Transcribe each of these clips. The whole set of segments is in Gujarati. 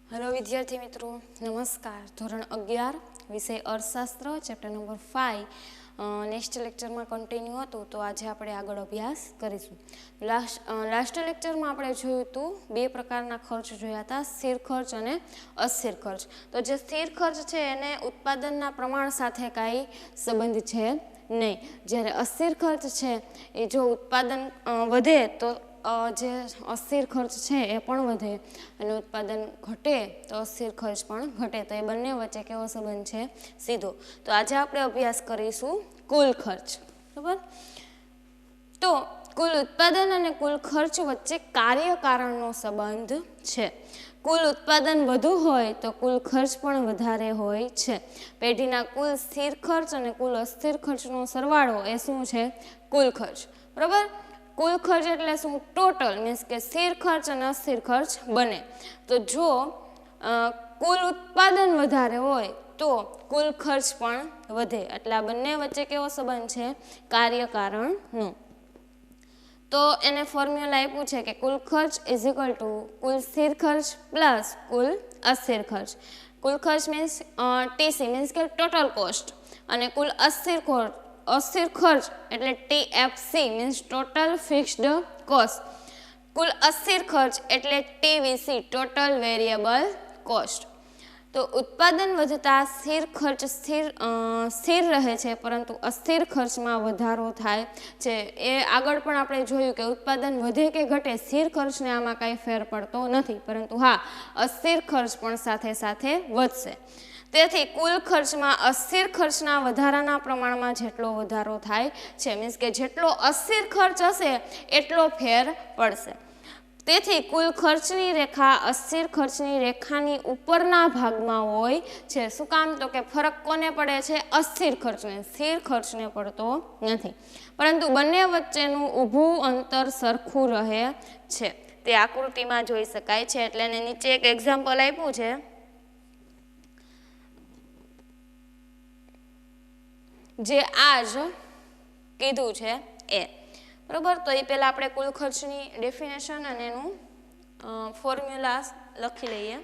हेलो विद्यार्थी मित्रों, नमस्कार। धोरण 11 विषय अर्थशास्त्र चैप्टर नंबर 5 नेक्स्ट लेक्चर में कंटिन्यू हतुं, तो आज आपणे आगळ अभ्यास करीशुं। लास्ट लेक्चर में आपणे जोयुं हतुं बे प्रकारना खर्च जोया हता, स्थिर खर्च अने अस्थिर खर्च। तो जे स्थिर खर्च छे एने उत्पादनना प्रमाण साथे कांई संबंध छे नहीं, ज्यारे अस्थिर खर्च छे ए जो उत्पादन वधे तो जे अस्थिर खर्च है ए पण वधे अने उत्पादन घटे तो अस्थिर खर्च पण घटे। तो ए बंने वच्चे केवो संबंध छे? सीधो। तो आज आपणे अभ्यास करीशुं कुल खर्च। बराबर। तो कुल उत्पादन अने कुल खर्च वच्चे कार्य कारणनो संबंध छे। कुल उत्पादन वधु होय तो कुल खर्च पण वधारे होय छे। पेढीना कुल स्थिर खर्च अने कुल अस्थिर खर्चनो सरवाळो ए शुं छे? कुल खर्च। बराबर। कुल खर्च एटले शुं? टोटल मीन्स के स्थिर खर्च अने अस्थिर खर्च बने। तो जो कुल उत्पादन वधारे होय तो कुल खर्च पण वधे। એટલે આ બંને વચ્ચે કેવો સંબંધ છે? કાર્ય કારણનો। तो एने फॉर्म्युला आप्युं छे કે कुल खर्च इज इक्वल टू कुल स्थिर खर्च प्लस कुल अस्थिर खर्च। कुल खर्च मीन्स टीसी मीन्स के टोटल कॉस्ट अने कुल अस्थिर खर्च एटले TFC means total fixed cost. कुल अस्थिर खर्च एटले टीवीसी टोटल वेरिएबल कॉस्ट। तो उत्पादन वधता स्थिर खर्च स्थिर रहे छे, परंतु अस्थिर खर्च में वधारो थाय छे। ए आगळ पण आपणे जोयुं के उत्पादन वधे के घटे स्थिर खर्च ने आमां कांई फेर पड़तो नथी, परंतु हाँ अस्थिर खर्च पण साथे साथे वधशे। तेथी कुल खर्च में अस्थिर खर्चना वधाराना प्रमाणमां जेटलो वधारो थाय छे मीन्स के जेटलो अस्थिर खर्च हशे एटलो फेर पड़शे। तेथी कुल खर्चनी रेखा अस्थिर खर्चनी रेखानी उपरना भागमां होय छे। शुं काम? तो के फरक कोने पड़े छे? अस्थिर खर्चने, स्थिर खर्चने पड़तो नथी, परंतु बंने वच्चेनुं ऊभुं अंतर सरखुं रहे छे। ते आकृतिमां जोई शकाय छे। एटले एने नीचे एक एक्झाम्पल आप्युं छे। जे आज कीधुं छे ए। बराबर। तो ये पहला आपणे कुल खर्चनी डेफिनेशन अने एनुं फॉर्म्युला लखी लईए।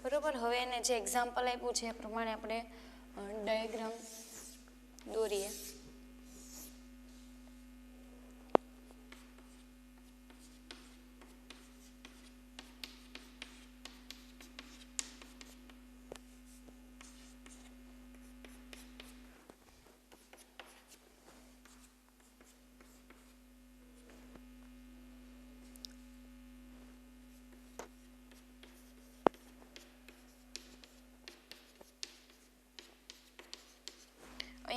बराबर। हवे एने जे एक्झाम्पल आप्युं छे ए प्रमाणे आपणे डायग्राम दोरीए।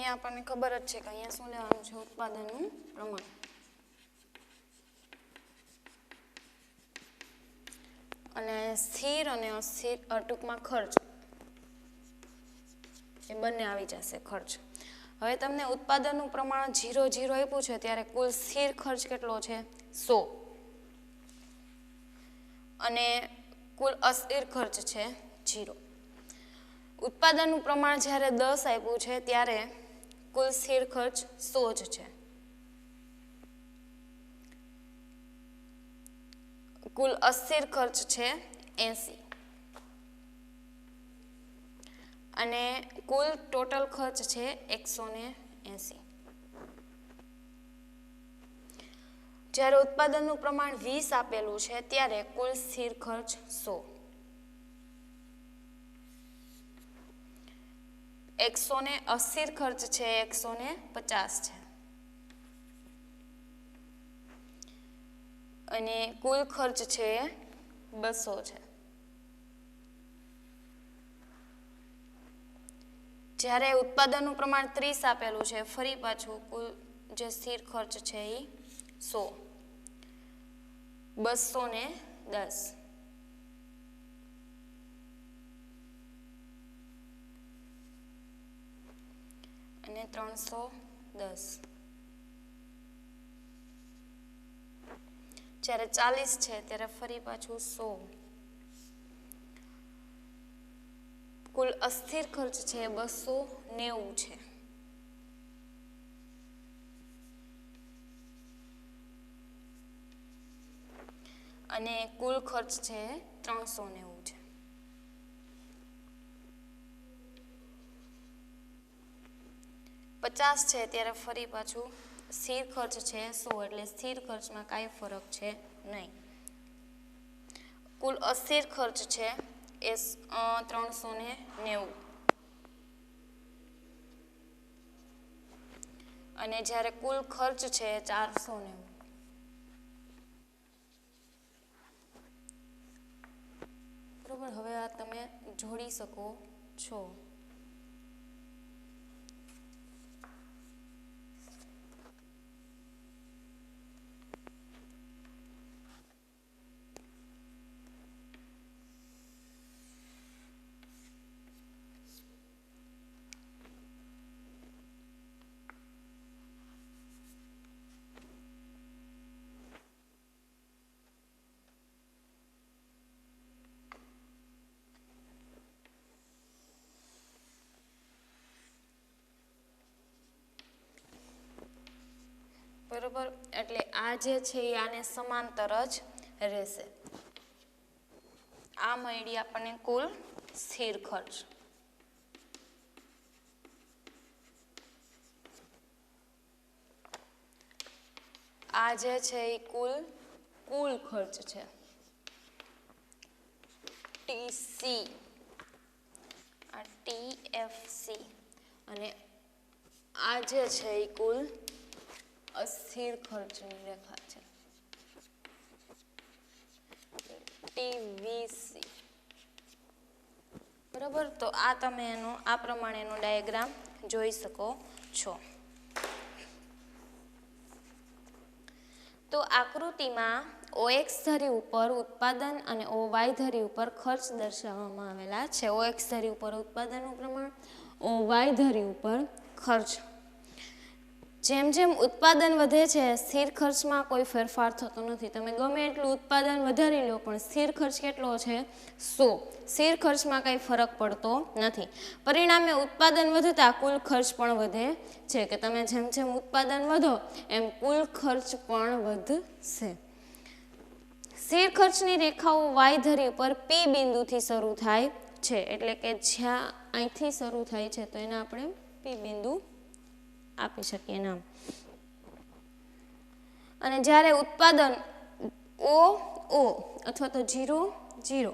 અહીંયા આપણને ખબર જ છે કે અહીંયા શું લેવાનું છે, ઉત્પાદનનું પ્રમાણ. અને સ્થિર અને અસ્થિર ટૂંકમાં ખર્ચ એ બંને આવી જશે ખર્ચ. હવે તમને ઉત્પાદનનું પ્રમાણ 0 0 આપ્યું છે ત્યારે કુલ સ્થિર ખર્ચ કેટલો છે 100 અને કુલ અસ્થિર ખર્ચ છે 0. ઉત્પાદનનું પ્રમાણ જ્યારે 10 આપ્યું છે ત્યારે કુલ સ્થિર ખર્ચ 100 જ છે. કુલ અસ્થિર ખર્ચ છે 80 અને કુલ ટોટલ ખર્ચ છે 180. જ્યારે ઉત્પાદનનું પ્રમાણ 20 આપેલું છે ત્યારે કુલ સ્થિર ખર્ચ 100. 100 અસ્થિર ખર્ચ છે 150 છે અને કુલ ખર્ચ છે 200 છે. જ્યારે ઉત્પાદનનું પ્રમાણ 30 આપેલું છે ફરી પાછું કુલ જે સ્થિર ખર્ચ છે એ 100 210 અને 310. જ્યારે 40 છે ત્યારે ફરી પાછું 100. કુલ અસ્થિર ખર્ચ છે 290 છે. અને કુલ ખર્ચ છે 390 છે. પચાસ છે ત્યારે ફરી પાછું સ્થિર ખર્ચ છે 100 એટલે સ્થિર ખર્ચમાં કાંઈ ફરક છે નહીં. કુલ અસ્થિર ખર્ચ છે એ 390 અને જ્યારે કુલ ખર્ચ છે 490. બરોબર. હવે આ તમે જોડી શકો છો. બરોબર. એટલે આ જે છે એ આને સમાંતર જ રહેશે. આ મળી આપણને કુલ સ્થિર ખર્ચ. આ જે છે એ કુલ ખર્ચ છે ટીસી, આ ટીએફસી અને આ જે છે એ કુલ અસ્થિર ખર્ચની રેખા છે ટીવીસી. બરાબર. તો આ તમે એનો આ પ્રમાણેનો ડાયાગ્રામ જોઈ શકો છો. તો આકૃતિમાં OX ધરી ઉપર ઉત્પાદન અને OY ધરી ઉપર ખર્ચ દર્શાવવામાં આવેલા છે. OX ધરી ઉપર ઉત્પાદનનું પ્રમાણ, OY ધરી ઉપર ખર્ચ. જેમ જેમ ઉત્પાદન વધે છે સ્થિર ખર્ચમાં કોઈ ફેરફાર થતો નથી. તમે ગમે એટલું ઉત્પાદન વધારી લો પણ સ્થિર ખર્ચ કેટલો છે 100. સ્થિર ખર્ચમાં કંઈ ફરક પડતો નથી. પરિણામે ઉત્પાદન વધતા કુલ ખર્ચ પણ વધે છે કે તમે જેમ જેમ ઉત્પાદન વધો એમ કુલ ખર્ચ પણ વધશે. સ્થિર ખર્ચની રેખાઓ વાય ધરી ઉપર P બિંદુથી શરૂ થાય છે એટલે કે જ્યાં અહીંથી શરૂ થાય છે તો એને આપણે P બિંદુ આપી શકીએ નામ. અને જ્યારે ઉત્પાદન O અથવા તો 0 0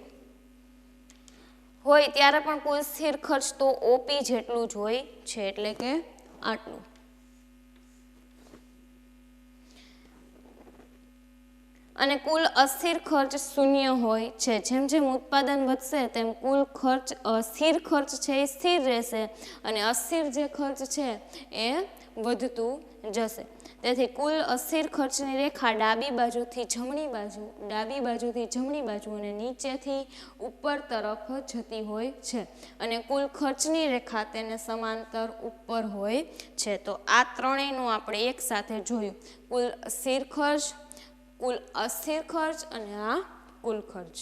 હોય ત્યારે પણ કુલ સ્થિર ખર્ચ તો OP જેટલું જ હોય છે એટલે કે આટલું. અને કુલ અસ્થિર ખર્ચ શૂન્ય હોય છે. જેમ જેમ ઉત્પાદન વધશે તેમ કુલ ખર્ચ સ્થિર ખર્ચ છે એ સ્થિર રહેશે અને અસ્થિર જે ખર્ચ છે એ વધતું જશે. તેથી કુલ અસ્થિર ખર્ચની રેખા ડાબી બાજુથી જમણી બાજુ અને નીચેથી ઉપર તરફ જતી હોય છે અને કુલ ખર્ચની રેખા તેને સમાંતર ઉપર હોય છે. તો આ ત્રણેયનું આપણે એક સાથે જોયું, કુલ સ્થિર ખર્ચ, કુલ અસ્થિર ખર્ચ અને આ કુલ ખર્ચ.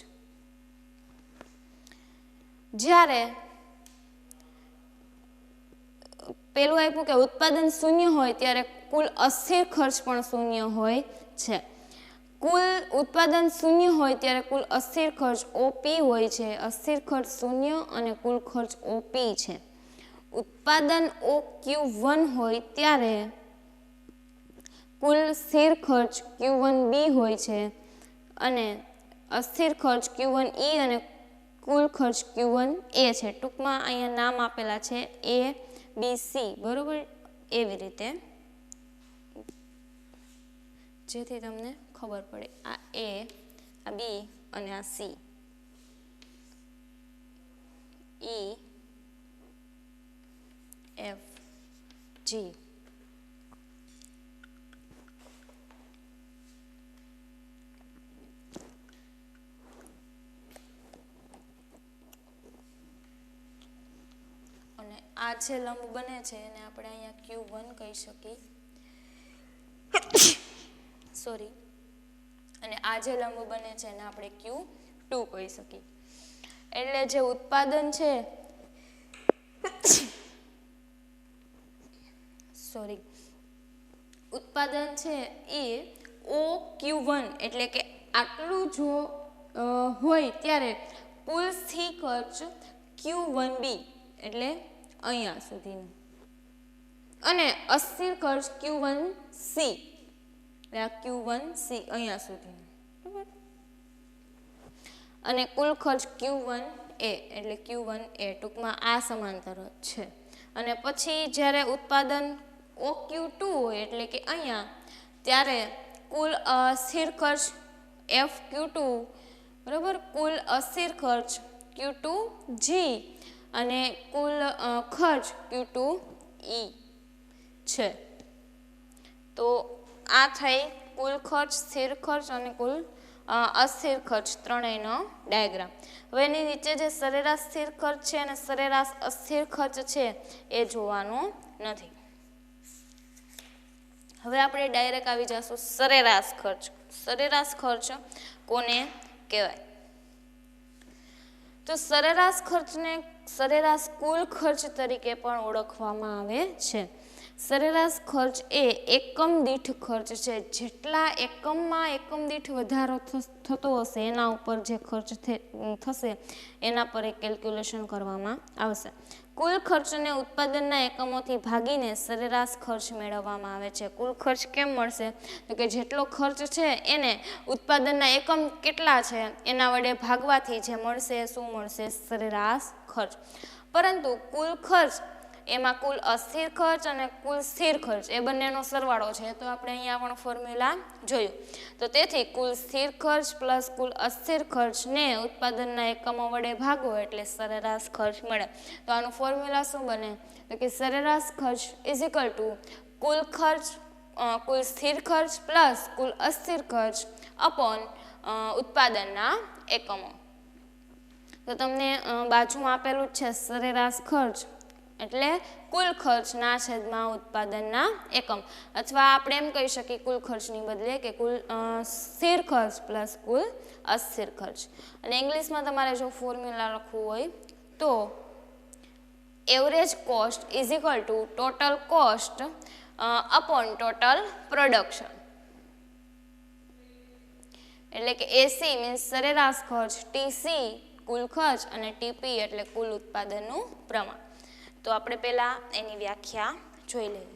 જ્યારે પેલું આપ્યું કે ઉત્પાદન શૂન્ય હોય ત્યારે કુલ અસ્થિર ખર્ચ પણ શૂન્ય હોય છે. કુલ ઉત્પાદન શૂન્ય હોય ત્યારે કુલ અસ્થિર ખર્ચ ઓપી હોય છે. અસ્થિર ખર્ચ શૂન્ય અને કુલ ખર્ચ ઓપી છે. ઉત્પાદન OQ1 હોય ત્યારે કુલ સ્થિર ખર્ચ Q1B હોય છે અને અસ્થિર ખર્ચ Q1E અને કુલ ખર્ચ Q1A છે. ટૂંકમાં અહીંયા નામ આપેલા છે ABC, બરોબર? એવી રીતે જેથી તમને ખબર પડે, આ A, આ B અને આ C, E, F, G. અને આ જે લંબ બને છે એને આપણે અહીંયા Q1 કહી શકીએ, સોરી, અને આ જે લંબ બને છે એને આપણે Q2 કહી શકીએ. એટલે જે ઉત્પાદન છે ઉત્પાદન છે એ OQ1 એટલે કે આટલું જો હોય ત્યારે કુલ સ્થિર ખર્ચ Q1B એટલે અહીંયા સુધીનું અને અસ્થિર ખર્ચ Q1C એટલે આ Q1C અહીંયા સુધીનું, બરાબર? અને કુલ ખર્ચ Q1A એટલે Q1A, ટૂંકમાં આ સમાંતર છે. અને પછી જ્યારે ઉત્પાદન OQ2 હોય એટલે કે અહીંયા, ત્યારે કુલ સ્થિર ખર્ચ FQ2, બરાબર, કુલ અસ્થિર ખર્ચ Q2G અને કુલ ખર્ચ Q2E છે. તો આ થઈ કુલ ખર્ચ, સ્થિર ખર્ચ અને કુલ અસ્થિર ખર્ચ ત્રણેયનો ડાયાગ્રામ. હવે એની નીચે જે સરેરાશ સ્થિર ખર્ચ છે અને સરેરાશ અસ્થિર ખર્ચ છે એ જોવાનું નથી. હવે આપણે ડાયરેક્ટ આવી જઈશું સરેરાશ ખર્ચ. સરેરાશ ખર્ચ કોને કહેવાય? તો સરેરાશ ખર્ચને સરેરાશ કુલ ખર્ચ તરીકે પણ ઓળખવામાં આવે છે. સરેરાશ ખર્ચ એ એકમ દીઠ ખર્ચ છે. જેટલા એકમમાં એકમ દીઠ વધારો થતો હશે એના ઉપર જે ખર્ચ થશે એના પર એક કેલ્ક્યુલેશન કરવામાં આવશે. કુલ ખર્ચને ઉત્પાદનના એકમોથી ભાગીને સરેરાશ ખર્ચ મેળવવામાં આવે છે. કુલ ખર્ચ કેમ મળશે? તો કે જેટલો ખર્ચ છે એને ઉત્પાદનના એકમ કેટલા છે એના વડે ભાગવાથી જે મળશે શું મળશે? સરેરાશ ખર્ચ. પરંતુ કુલ ખર્ચ એમાં કુલ અસ્થિર ખર્ચ અને કુલ સ્થિર ખર્ચ એ બંનેનો સરવાળો છે. તો આપણે અહીંયા પણ ફોર્મ્યુલા જોયું. તો તેથી કુલ સ્થિર ખર્ચ પ્લસ કુલ અસ્થિર ખર્ચને ઉત્પાદનના એકમો વડે ભાગો એટલે સરેરાશ ખર્ચ મળે. તો આનું ફોર્મ્યુલા શું બને? તો કે સરેરાશ ખર્ચ ઇઝ ઇક્વલ ટુ કુલ ખર્ચ, કુલ સ્થિર ખર્ચ પ્લસ કુલ અસ્થિર ખર્ચ અપોન ઉત્પાદનના એકમો. તો તમને બાજુમાં આપેલું જ છે સરેરાશ ખર્ચ એટલે કુલ ખર્ચના છેદમાં ઉત્પાદનના એકમ, અથવા આપણે એમ કહી શકીએ કુલ ખર્ચની બદલે કે કુલ સ્થિર ખર્ચ પ્લસ કુલ અસ્થિર ખર્ચ. અને ઇંગ્લિશમાં તમારે જો ફોર્મ્યુલા લખવું હોય તો average cost is equal to total cost upon total production. એટલે કે એસી મીન્સ સરેરાશ ખર્ચ, ટીસી કુલ ખર્ચ અને ટીપી એટલે કુલ ઉત્પાદનનું પ્રમાણ. તો આપણે પહેલા એની વ્યાખ્યા જોઈ લઈએ.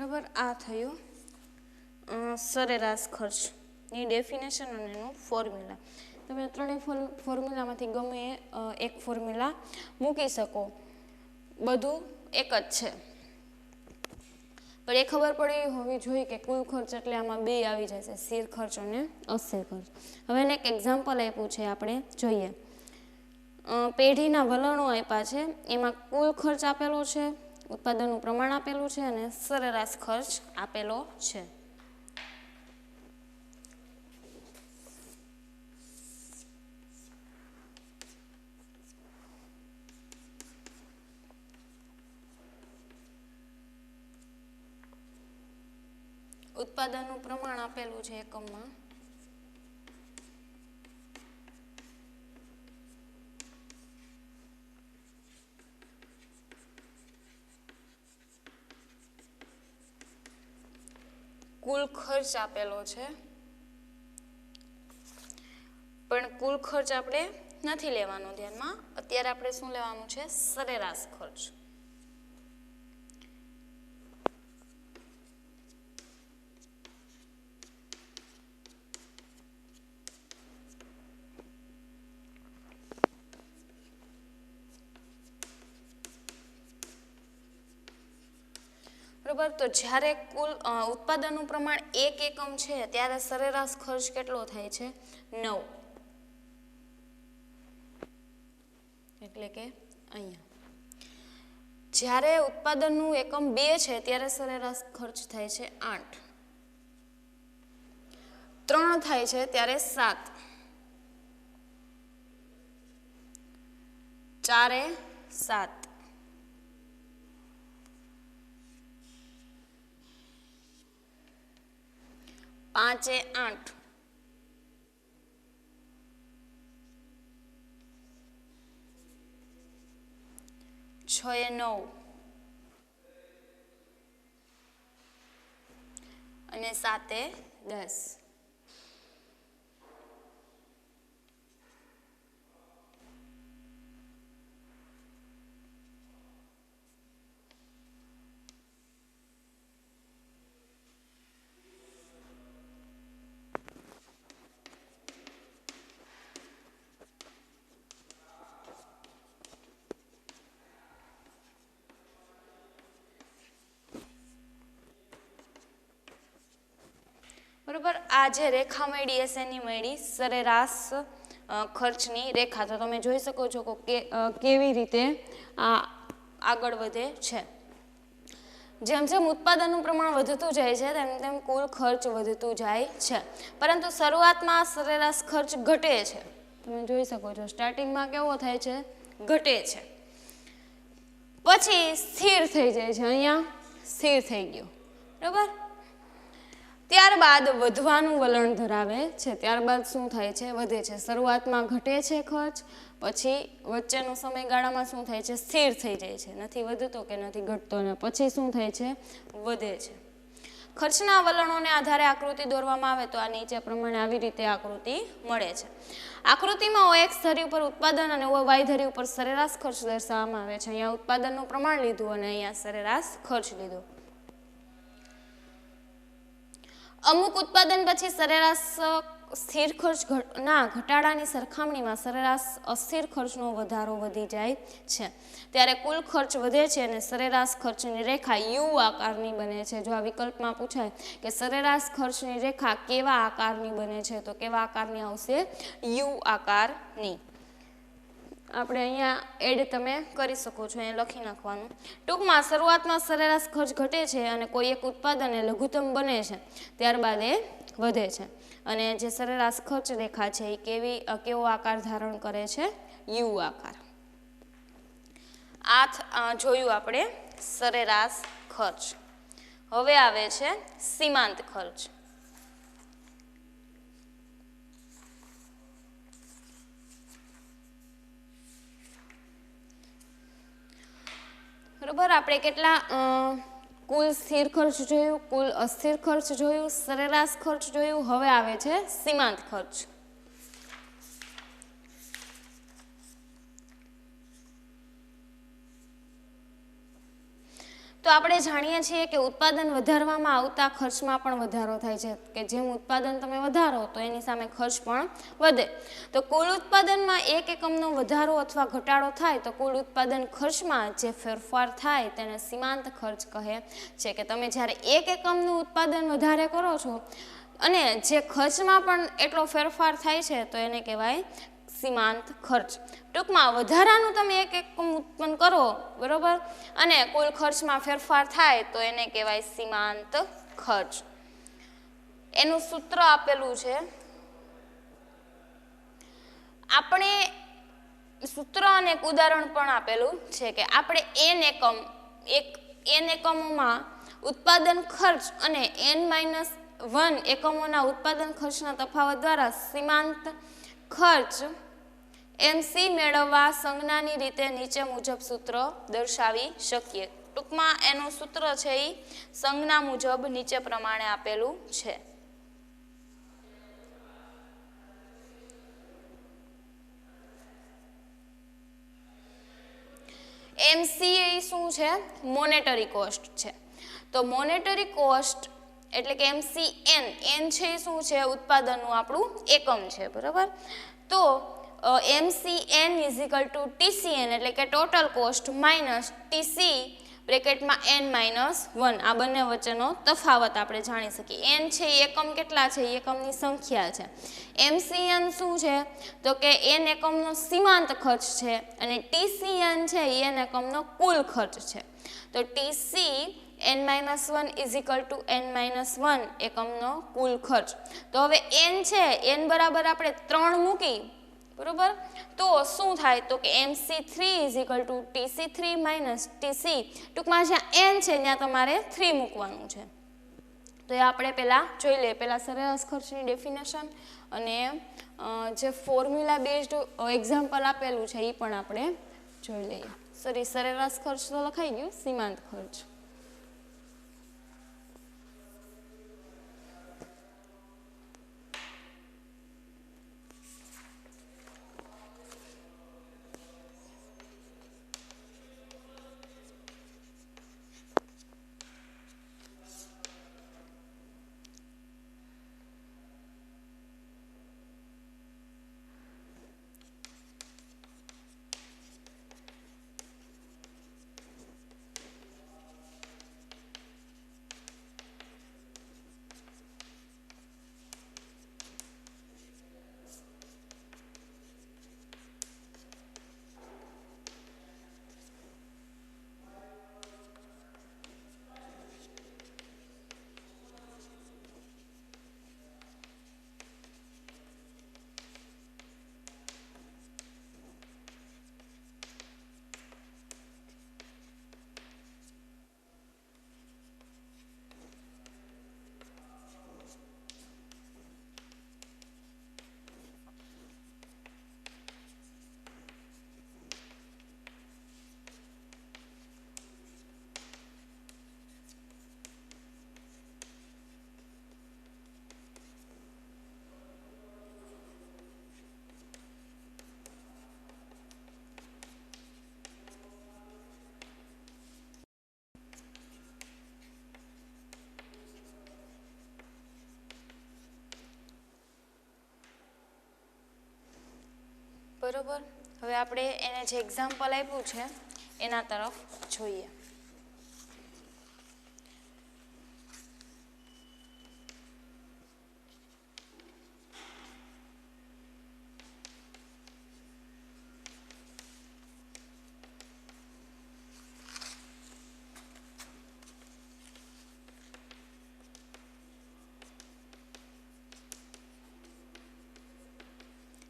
બરાબર, આ થયું સરેરાશ ખર્ચની ડેફિનેશન અને એનું ફોર્મ્યુલા. તમે ત્રણેય ફોર્મ્યુલામાંથી ગમે એક ફોર્મ્યુલા મૂકી શકો, બધું એક જ છે. પણ એ ખબર પડી હોવી જોઈએ કે કુલ ખર્ચ એટલે આમાં બે આવી જશે, સ્થિર ખર્ચ અને અસ્થિર ખર્ચ. હવે એને એક એક્ઝામ્પલ આપ્યું છે, આપણે જોઈએ. પેઢીના વલણો આપ્યા છે, એમાં કુલ ખર્ચ આપેલો છે, ઉત્પાદનનું પ્રમાણ આપેલું છે અને સરેરાશ ખર્ચ આપેલો છે. ઉત્પાદનનું પ્રમાણ આપેલું છે એકમમાં, કુલ ખર્ચ આપેલો છે, પણ કુલ ખર્ચ આપણે નથી લેવાનો ધ્યાનમાં. અત્યારે આપણે શું લેવાનું છે? સરેરાશ ખર્ચ. બરાબર, તો જ્યારે કુલ ઉત્પાદનનું પ્રમાણ 1 એકમ છે ત્યારે સરેરાશ ખર્ચ કેટલો થાય છે? 9. એટલે કે અહીંયા જ્યારે ઉત્પાદનનું એકમ 2 છે ત્યારે સરેરાશ ખર્ચ થાય છે 8. 3 થાય છે ત્યારે 7. 4 એ 7. 5 એ 8. 6 એ 9 અને 7 એ 10. બરોબર, આ જે રેખા મળી એની મળી સરેરાશ ખર્ચની રેખા. તો તમે જોઈ શકો છો કે કેવી રીતે આ આગળ વધે છે. જેમ જેમ ઉત્પાદનનું પ્રમાણ વધતું જાય છે તેમ તેમ કુલ ખર્ચ વધતું જાય છે, પરંતુ શરૂઆતમાં સરેરાશ ખર્ચ ઘટે છે. તમે જોઈ શકો છો સ્ટાર્ટિંગમાં કેવો થાય છે? ઘટે છે, પછી સ્થિર થઈ જાય છે. અહીંયા સ્થિર થઈ ગયો. બરાબર, ત્યારબાદ વધવાનું વલણ ધરાવે છે. ત્યારબાદ શું થાય છે? વધે છે. શરૂઆતમાં ઘટે છે ખર્ચ, પછી વચ્ચેનો સમયગાળામાં શું થાય છે? સ્થિર થઈ જાય છે, નથી વધતો કે નથી ઘટતો, અને પછી શું થાય છે? વધે છે. ખર્ચના વલણોને આધારે આકૃતિ દોરવામાં આવે તો આ નીચે પ્રમાણે આવી રીતે આકૃતિ મળે છે. આકૃતિમાં OX ધરી ઉપર ઉત્પાદન અને OY ધરી ઉપર સરેરાશ ખર્ચ દર્શાવવામાં આવે છે. અહીંયા ઉત્પાદનનું પ્રમાણ લીધું અને અહીંયા સરેરાશ ખર્ચ લીધો. અમુક ઉત્પાદન પછી સરેરાશ સ્થિર ખર્ચ ઘટાડાની સરખામણીમાં સરેરાશ અસ્થિર ખર્ચનો વધારો વધી જાય છે, ત્યારે કુલ ખર્ચ વધે છે અને સરેરાશ ખર્ચની રેખા યુ આકારની બને છે. જો આ વિકલ્પમાં પૂછાય કે સરેરાશ ખર્ચની રેખા કેવા આકારની બને છે, તો કેવા આકારની આવશે? યુ આકારની. આપણે અહીંયા એડ તમે કરી શકો છો, અહીંયા લખી નાખવાનું. ટૂંકમાં શરૂઆતમાં સરેરાશ ખર્ચ ઘટે છે અને કોઈ એક ઉત્પાદન એ લઘુત્તમ બને છે, ત્યારબાદ એ વધે છે. અને જે સરેરાશ ખર્ચ રેખા છે એ કેવો આકાર ધારણ કરે છે? યુ આકાર. આ જોયું આપણે સરેરાશ ખર્ચ. હવે આવે છે સીમાંત ખર્ચ. બરોબર, આપણે કેટલા કુલ સ્થિર ખર્ચ જોયું, કુલ અસ્થિર ખર્ચ જોયું, સરેરાશ ખર્ચ જોયું. હવે આવે છે સીમાંત ખર્ચ. તો તો આપણે જાણીએ છીએ કે ઉત્પાદન વધારવામાં આવતા ખર્ચમાં પણ વધારો થાય છે કે જેમ ઉત્પાદન તમે વધારો તો એની સામે ખર્ચ પણ વધે. તો કુલ ઉત્પાદનમાં 1 એકમનો વધારો અથવા ઘટાડો થાય તો કુલ ઉત્પાદન ખર્ચમાં જે ફેરફાર થાય તેને સીમાંત ખર્ચ કહે છે. કે તમે જ્યારે 1 એકમનું ઉત્પાદન વધારે કરો છો અને જે ખર્ચમાં પણ એટલો ફેરફાર થાય છે તો એને કહેવાય સીમાંત ખર્ચ. ટૂંકમાં વધારાનું તમે 1 એકમ ઉત્પન્ન કરો બરોબર અને કુલ ખર્ચમાં ફેરફાર થાય તો એને કહેવાય સીમાંત ખર્ચ. એનું સૂત્ર આપેલું છે. આપણે સૂત્ર અને એક ઉદાહરણ પણ આપેલું છે કે આપણે n એકમોમાં ઉત્પાદન ખર્ચ અને n-1 એકમોના ઉત્પાદન ખર્ચના તફાવત દ્વારા સીમાંત ખર્ચ MC મેળવવા સંજ્ઞાની રીતે નીચે મુજબ સૂત્ર દર્શાવી શકીએ. ટૂંકમાં એનું સૂત્ર છે એ સંજ્ઞા મુજબ નીચે પ્રમાણે આપેલું છે. MC એ શું છે? મોનેટરી કોસ્ટ છે. તો મોનેટરી કોસ્ટ એટલે કે MCN n છે એ શું છે? ઉત્પાદનનું આપણું એકમ છે બરાબર. તો MCN = TCN એટલે કે total cost minus TC બ્રેકેટમાં n-1 આ બંને વચ્ચેનો તફાવત આપણે જાણી શકીએ. n છે એ એકમ કેટલા છે? એકમની સંખ્યા છે. MCN શું છે? તો કે n એકમનો સીમાંત ખર્ચ છે અને TCN છે એ n એકમનો કુલ ખર્ચ છે. તો TC n-1 = n-1 એકમનો કુલ ખર્ચ. તો હવે n છે n બરાબર આપણે 3 મૂકી બરોબર તો શું થાય? તો કે MC3 = TC3 - TC. ટૂંકમાં જ્યાં n છે ત્યાં તમારે 3 મૂકવાનું છે. તો એ આપણે પહેલાં જોઈ લઈએ. પહેલાં સરેરાશ ખર્ચની ડેફિનેશન અને જે ફોર્મ્યુલા બેઝડ એક્ઝામ્પલ આપેલું છે એ પણ આપણે જોઈ લઈએ. સરેરાશ ખર્ચ તો લખાઈ ગયું, સીમાંત ખર્ચ. બરોબર. હવે આપણે એને જે એક્ઝામ્પલ આપ્યું છે એના તરફ જોઈએ.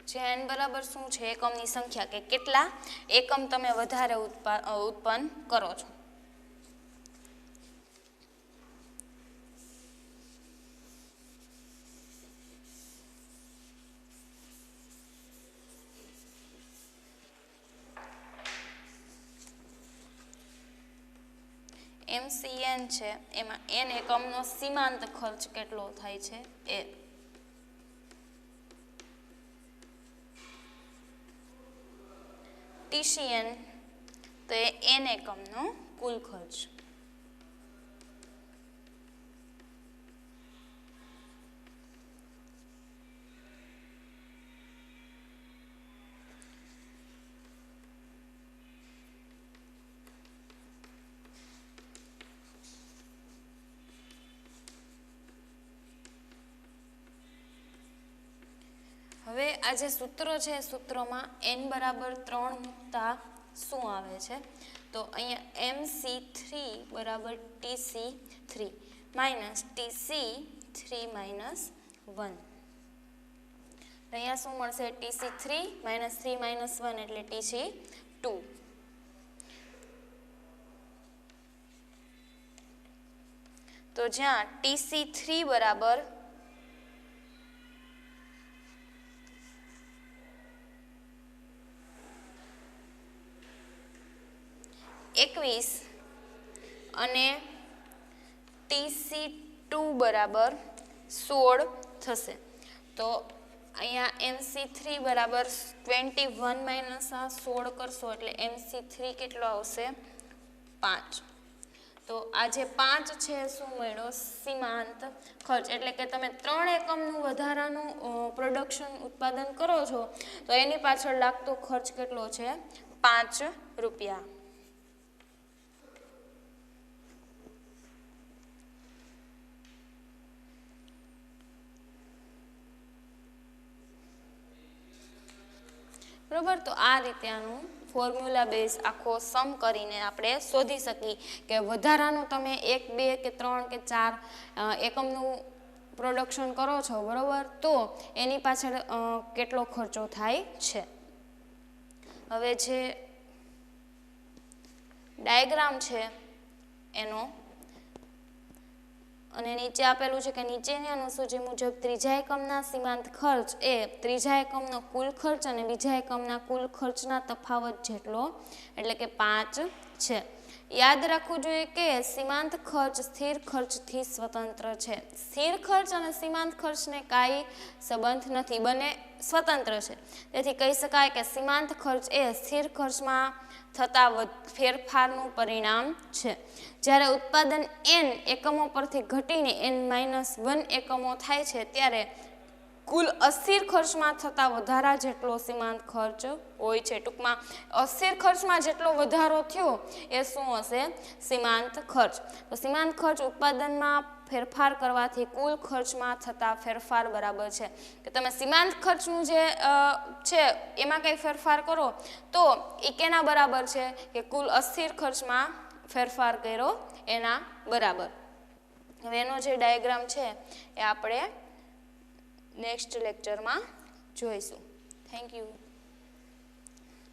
જે n બરાબર શું છે? એકમની સંખ્યા કે કેટલા એકમ તમે વધારે ઉત્પન્ન કરો છો. MCN છે એમાં n એકમનો સીમાંત ખર્ચ કેટલો થાય છે એ. TCN તો એ n એકમનો કુલ ખર્ચ. આ જે સૂત્ર છે એ સૂત્રમાં n બરાબર 3 મૂકતા શું આવે છે તો અહીંયા MC3 બરાબર TC3 માઇનસ TC3 માઇનસ 1 અહીંયા શું મળશે TC3 માઇનસ 3 માઇનસ 1 એટલે TC2 તો જ્યાં TC3 બરાબર 21 અને TC2 બરાબર 16 થશે તો અહીંયા MC3 બરાબર 21 માઇનસ 16 કરશો એટલે MC3 કેટલો આવશે 5 તો આ જે 5 છે શું મળ્યો સીમાંત ખર્ચ એટલે કે તમે 3 એકમનું વધારાનું પ્રોડક્શન ઉત્પાદન કરો છો તો એની પાછળ લાગતો ખર્ચ કેટલો છે 5 રૂપિયા બરોબર તો આ રીતે આનું ફોર્મ્યુલા બેઝ આખો સમ કરીને આપણે શોધી શકીએ કે વધારાનું તમે 1 2 કે 3 કે 4 એકમનું પ્રોડક્શન કરો છો બરોબર તો એની પાછળ કેટલો ખર્ચો થાય છે હવે જે ડાયાગ્રામ છે એનો અને નીચે આપેલું છે કે નીચેની અનુસૂચિ મુજબ ત્રીજા એકમના સીમાંત ખર્ચ એ ત્રીજા એકમનો કુલ ખર્ચ અને બીજા એકમના કુલ ખર્ચના તફાવત જેટલો એટલે કે 5 છે યાદ રાખવું જોઈએ કે સીમાંત ખર્ચ સ્થિર ખર્ચથી સ્વતંત્ર છે સ્થિર ખર્ચ અને સીમાંત ખર્ચને કાંઈ સંબંધ નથી બંને સ્વતંત્ર છે તેથી કહી શકાય કે સીમાંત ખર્ચ એ સ્થિર ખર્ચમાં થતા ફેરફારનું પરિણામ છે જ્યારે ઉત્પાદન n એકમો પરથી ઘટીને n-1 એકમો થાય છે ત્યારે કુલ અસ્થિર ખર્ચમાં થતા વધારા જેટલો સીમાંત ખર્ચ હોય છે ટૂંકમાં અસ્થિર ખર્ચમાં જેટલો વધારો થયો એ શું હશે સીમાંત ખર્ચ તો સીમાંત ખર્ચ ઉત્પાદનમાં ફેરફાર કરવાથી કુલ ખર્ચમાં થતા ફેરફાર બરાબર છે કે તમે સીમાંત ખર્ચનું જે છે એમાં કંઈ ફેરફાર કરો તો એ કેના બરાબર છે કે કુલ અસ્થિર ખર્ચમાં ફેરફાર કર્યો એના બરાબર હવે એનો જે ડાયાગ્રામ છે એ આપણે નેક્સ્ટ લેક્ચરમાં જોઈશું થેન્ક યુ